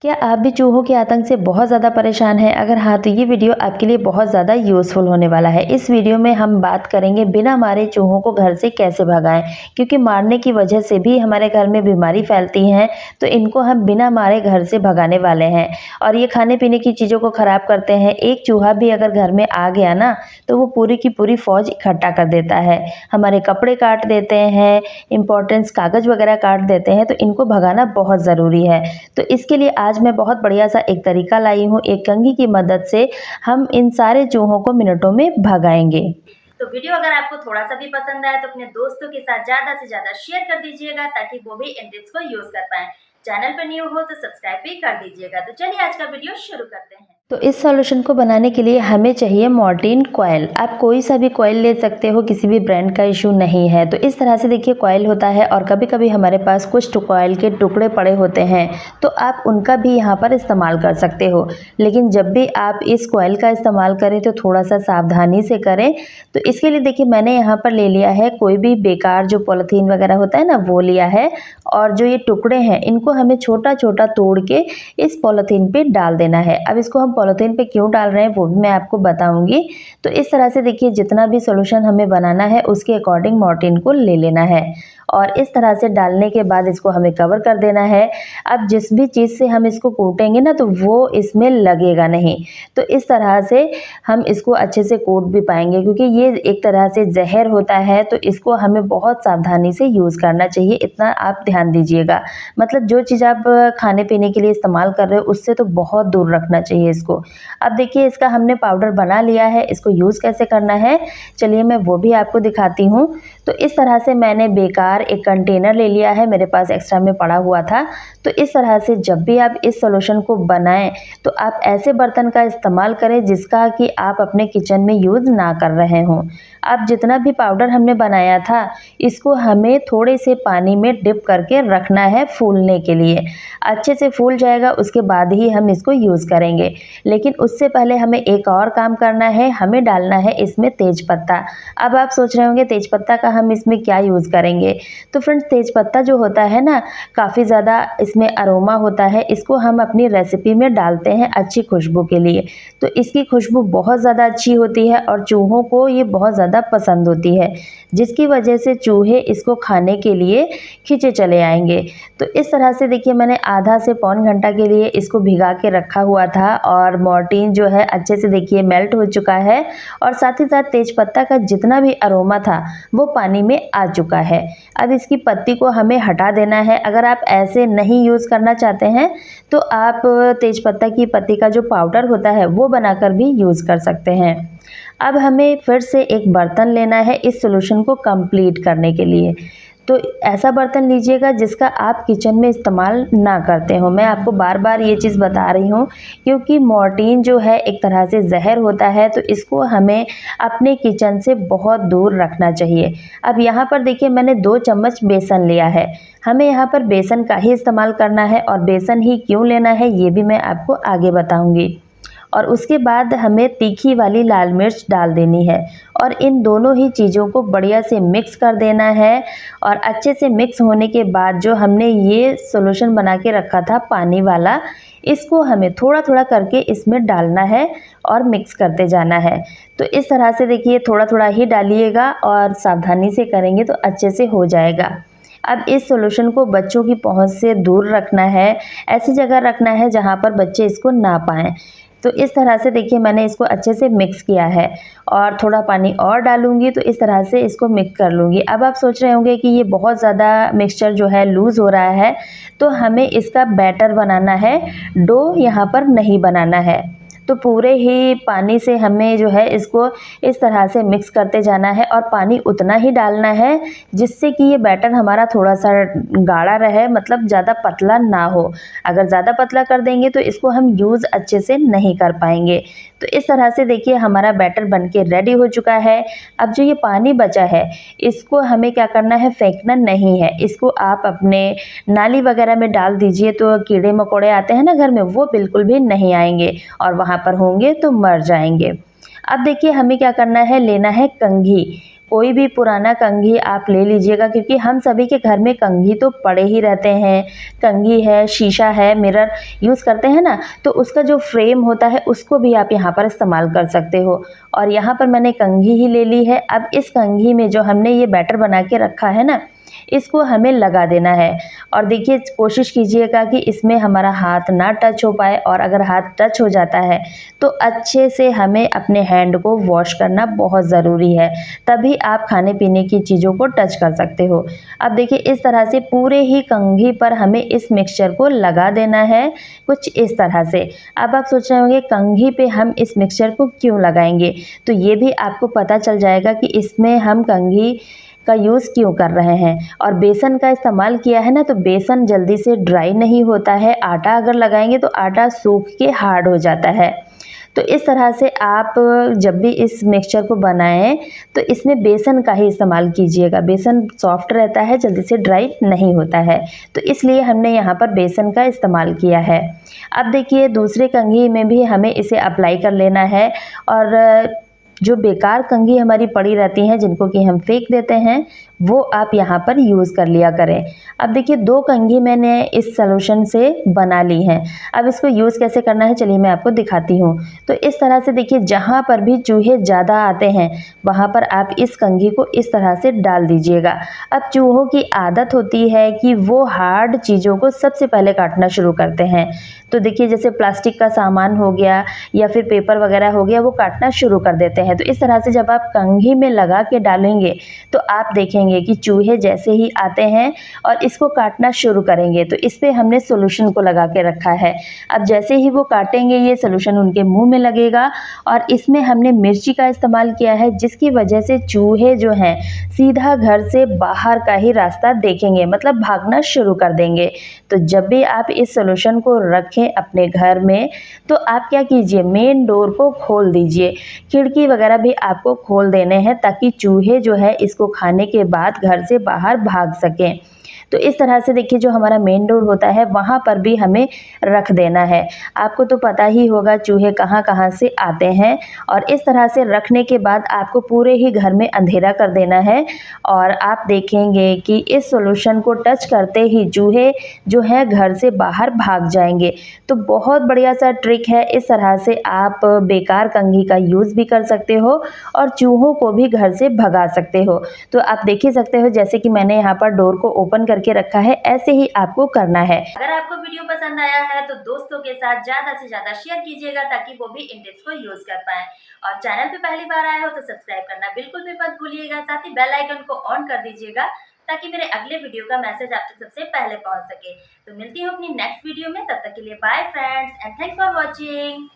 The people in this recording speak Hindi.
क्या आप भी चूहों के आतंक से बहुत ज़्यादा परेशान हैं? अगर हाँ, तो ये वीडियो आपके लिए बहुत ज़्यादा यूज़फुल होने वाला है। इस वीडियो में हम बात करेंगे बिना मारे चूहों को घर से कैसे भगाएँ, क्योंकि मारने की वजह से भी हमारे घर में बीमारी फैलती हैं, तो इनको हम बिना मारे घर से भगाने वाले हैं। और ये खाने-पीने की चीज़ों को ख़राब करते हैं। एक चूहा भी अगर घर में आ गया ना, तो वो पूरी की पूरी फ़ौज इकट्ठा कर देता है। हमारे कपड़े काट देते हैं, इम्पोर्टेंस कागज़ वगैरह काट देते हैं, तो इनको भगाना बहुत ज़रूरी है। तो इसके लिए आज मैं बहुत बढ़िया सा एक तरीका लाई हूँ, एक कंघी की मदद से हम इन सारे चूहों को मिनटों में भगाएँगे। तो वीडियो अगर आपको थोड़ा-सा भी पसंद आए तो अपने दोस्तों के साथ ज़्यादा से ज़्यादा शेयर कर दीजिएगा ताकि वो भी इन टिप्स को यूज़ कर पाएँ। चैनल पे न्यू हो तो सब्सक्राइब भी कर दीजिएगा। तो चलिए आज का वीडियो शुरू करते हैं। तो इस सॉल्यूशन को बनाने के लिए हमें चाहिए मोर्टीन कॉइल। आप कोई सा भी कॉइल ले सकते हो, किसी भी ब्रांड का इशू नहीं है। तो इस तरह से देखिए कॉइल होता है और कभी-कभी हमारे पास कुछ कॉइल के टुकड़े पड़े होते हैं, तो आप उनका भी यहाँ पर इस्तेमाल कर सकते हो। लेकिन जब भी आप इस कॉइल का इस्तेमाल करें तो थोड़ा-सा सावधानी से करें। तो इसके लिए देखिए मैंने यहाँ पर ले लिया है कोई भी बेकार जो पॉलीथीन वगैरह होता है ना, वो लिया है। और जो ये टुकड़े हैं इनको हमें छोटा-छोटा तोड़ के इस पॉलीथीन पे डाल देना है। अब इसको हम पॉलीथीन पे क्यों डाल रहे हैं वो भी मैं आपको बताऊंगी। तो इस तरह से देखिए जितना भी सॉल्यूशन हमें बनाना है उसके अकॉर्डिंग मोर्टीन को ले लेना है और इस तरह से डालने के बाद इसको हमें कवर कर देना है। अब जिस भी चीज़ से हम इसको कूटेंगे ना तो वो इसमें लगेगा नहीं। तो इस तरह से हम इसको अच्छे से कूट भी पाएंगे, क्योंकि ये एक तरह से जहर होता है, तो इसको हमें बहुत सावधानी से यूज़ करना चाहिए, इतना आप ध्यान दीजिएगा। मतलब जो चीज़ आप खाने पीने के लिए इस्तेमाल कर रहे हो उससे तो बहुत दूर रखना चाहिए इसको। अब देखिए इसका हमने पाउडर बना लिया है, इसको यूज़ कैसे करना है चलिए मैं वो भी आपको दिखाती हूँ। तो इस तरह से मैंने बेकार एक कंटेनर ले लिया है, मेरे पास एक्स्ट्रा में पड़ा हुआ था। तो इस तरह से जब भी आप इस सॉल्यूशन को बनाएं तो आप ऐसे बर्तन का इस्तेमाल करें जिसका कि आप अपने किचन में यूज़ ना कर रहे हों। अब जितना भी पाउडर हमने बनाया था इसको हमें थोड़े से पानी में डिप करके रखना है फूलने के लिए। अच्छे से फूल जाएगा उसके बाद ही हम इसको यूज़ करेंगे। लेकिन उससे पहले हमें एक और काम करना है, हमें डालना है इसमें तेज़पत्ता। अब आप सोच रहे होंगे तेज़पत्ता का हम इसमें क्या यूज़ करेंगे? तो फ्रेंड्स तेज़पत्ता जो होता है ना, काफ़ी ज़्यादा इसमें अरोमा होता है, इसको हम अपनी रेसिपी में डालते हैं अच्छी खुशबू के लिए। तो इसकी खुशबू बहुत ज़्यादा अच्छी होती है और चूहों को ये बहुत ज़्यादा पसंद होती है, जिसकी वजह से चूहे इसको खाने के लिए खींचे चले आएंगे। तो इस तरह से देखिए मैंने आधा से पौन घंटा के लिए इसको भिगा के रखा हुआ था और मोर्टीन जो है अच्छे से देखिए मेल्ट हो चुका है और साथ ही साथ तेज़पत्ता का जितना भी अरोमा था वो पानी में आ चुका है। अब इसकी पत्ती को हमें हटा देना है। अगर आप ऐसे नहीं यूज़ करना चाहते हैं तो आप तेज़पत्ता की पत्ती का जो पाउडर होता है वो बनाकर भी यूज़ कर सकते हैं। अब हमें फिर से एक बर्तन लेना है इस सॉल्यूशन को कंप्लीट करने के लिए। तो ऐसा बर्तन लीजिएगा जिसका आप किचन में इस्तेमाल ना करते हो। मैं आपको बार-बार ये चीज़ बता रही हूँ क्योंकि मोर्टीन जो है एक तरह से ज़हर होता है, तो इसको हमें अपने किचन से बहुत दूर रखना चाहिए। अब यहाँ पर देखिए मैंने 2 चम्मच बेसन लिया है। हमें यहाँ पर बेसन का ही इस्तेमाल करना है और बेसन ही क्यों लेना है ये भी मैं आपको आगे बताऊँगी। और उसके बाद हमें तीखी वाली लाल मिर्च डाल देनी है और इन दोनों ही चीज़ों को बढ़िया से मिक्स कर देना है। और अच्छे से मिक्स होने के बाद जो हमने ये सॉल्यूशन बना के रखा था पानी वाला, इसको हमें थोड़ा-थोड़ा करके इसमें डालना है और मिक्स करते जाना है। तो इस तरह से देखिए थोड़ा-थोड़ा ही डालिएगा और सावधानी से करेंगे तो अच्छे से हो जाएगा। अब इस सॉल्यूशन को बच्चों की पहुंच से दूर रखना है, ऐसी जगह रखना है जहां पर बच्चे इसको ना पाएँ। तो इस तरह से देखिए मैंने इसको अच्छे से मिक्स किया है और थोड़ा पानी और डालूँगी तो इस तरह से इसको मिक्स कर लूँगी। अब आप सोच रहे होंगे कि ये बहुत ज़्यादा मिक्सचर जो है लूज़ हो रहा है, तो हमें इसका बैटर बनाना है, डो यहाँ पर नहीं बनाना है। तो पूरे ही पानी से हमें जो है इसको इस तरह से मिक्स करते जाना है और पानी उतना ही डालना है जिससे कि ये बैटर हमारा थोड़ा-सा गाढ़ा रहे, मतलब ज़्यादा पतला ना हो। अगर ज़्यादा पतला कर देंगे तो इसको हम यूज़ अच्छे से नहीं कर पाएँगे। तो इस तरह से देखिए हमारा बैटर बनके रेडी हो चुका है। अब जो ये पानी बचा है इसको हमें क्या करना है, फेंकना नहीं है। इसको आप अपने नाली वगैरह में डाल दीजिए, तो कीड़े-मकोड़े आते हैं ना घर में, वो बिल्कुल भी नहीं आएँगे और वहाँ पर होंगे तो मर जाएँगे। अब देखिए हमें क्या करना है, लेना है कंघी। कोई भी पुराना कंघी आप ले लीजिएगा, क्योंकि हम सभी के घर में कंघी तो पड़े ही रहते हैं। कंघी है, शीशा है, मिरर यूज़ करते हैं ना, तो उसका जो फ्रेम होता है उसको भी आप यहाँ पर इस्तेमाल कर सकते हो। और यहाँ पर मैंने कंघी ही ले ली है। अब इस कंघी में जो हमने ये बैटर बना के रखा है ना, इसको हमें लगा देना है। और देखिए, कोशिश कीजिएगा कि इसमें हमारा हाथ ना टच हो पाए, और अगर हाथ टच हो जाता है तो अच्छे से हमें अपने हैंड को वॉश करना बहुत ज़रूरी है, तभी आप खाने पीने की चीज़ों को टच कर सकते हो। अब देखिए, इस तरह से पूरे ही कंघी पर हमें इस मिक्सचर को लगा देना है, कुछ इस तरह से। अब आप सोच रहे होंगे कंघी पे हम इस मिक्सचर को क्यों लगाएंगे, तो ये भी आपको पता चल जाएगा कि इसमें हम कंघी का यूज़ क्यों कर रहे हैं। और बेसन का इस्तेमाल किया है ना, तो बेसन जल्दी से ड्राई नहीं होता है। आटा अगर लगाएंगे तो आटा सूख के हार्ड हो जाता है। तो इस तरह से आप जब भी इस मिक्सचर को बनाएं तो इसमें बेसन का ही इस्तेमाल कीजिएगा। बेसन सॉफ्ट रहता है, जल्दी से ड्राई नहीं होता है, तो इसलिए हमने यहाँ पर बेसन का इस्तेमाल किया है। अब देखिए, दूसरे कंघी में भी हमें इसे अप्लाई कर लेना है। और जो बेकार कंघी हमारी पड़ी रहती हैं, जिनको कि हम फेंक देते हैं, वो आप यहाँ पर यूज़ कर लिया करें। अब देखिए, 2 कंघी मैंने इस सॉल्यूशन से बना ली हैं। अब इसको यूज़ कैसे करना है, चलिए मैं आपको दिखाती हूँ। तो इस तरह से देखिए, जहाँ पर भी चूहे ज़्यादा आते हैं वहाँ पर आप इस कंघी को इस तरह से डाल दीजिएगा। अब चूहों की आदत होती है कि वो हार्ड चीज़ों को सबसे पहले काटना शुरू करते हैं। तो देखिए, जैसे प्लास्टिक का सामान हो गया या फिर पेपर वगैरह हो गया, वो काटना शुरू कर देते हैं। तो इस तरह से जब आप कंघी में लगा के डालेंगे तो आप देखेंगे कि चूहे जैसे ही आते हैं और इसको काटना शुरू करेंगे, तो इस पे हमने सॉल्यूशन को लगा के रखा है। अब जैसे ही वो काटेंगे, ये सॉल्यूशन उनके मुंह में लगेगा। और इसमें हमने मिर्ची का इस्तेमाल किया है, जिसकी वजह से चूहे जो हैं सीधा घर से बाहर का ही रास्ता देखेंगे, मतलब भागना शुरू कर देंगे। तो जब भी आप इस सॉल्यूशन को रखें अपने घर में, तो आप क्या कीजिए, मेन डोर को खोल दीजिए। खिड़की वगैरह भी आपको खोल देने हैं, ताकि चूहे जो है इसको खाने के बाद घर से बाहर भाग सकें। तो इस तरह से देखिए, जो हमारा मेन डोर होता है वहाँ पर भी हमें रख देना है। आपको तो पता ही होगा चूहे कहाँ कहाँ से आते हैं। और इस तरह से रखने के बाद आपको पूरे ही घर में अंधेरा कर देना है। और आप देखेंगे कि इस सॉल्यूशन को टच करते ही चूहे जो है घर से बाहर भाग जाएंगे। तो बहुत बढ़िया सा ट्रिक है। इस तरह से आप बेकार कंघी का यूज़ भी कर सकते हो और चूहों को भी घर से भगा सकते हो। तो आप देख ही सकते हो, जैसे कि मैंने यहाँ पर डोर को ओपन करके रखा है, ऐसे ही आपको करना है। अगर आपको वीडियो पसंद आया है तो दोस्तों के साथ ज्यादा से ज्यादा शेयर कीजिएगा, ताकि वो भी इन टिप्स को यूज कर पाए। और चैनल पे पहली बार आए हो तो सब्सक्राइब करना बिल्कुल भी मत भूलिएगा। साथ ही बेल आइकन को ऑन कर दीजिएगा, ताकि मेरे अगले वीडियो का मैसेज आप तक सबसे पहले पहुंच सके। तो मिलती हूँ अपनी नेक्स्ट वीडियो में, तब तक के लिए bye friends and thanks for watching.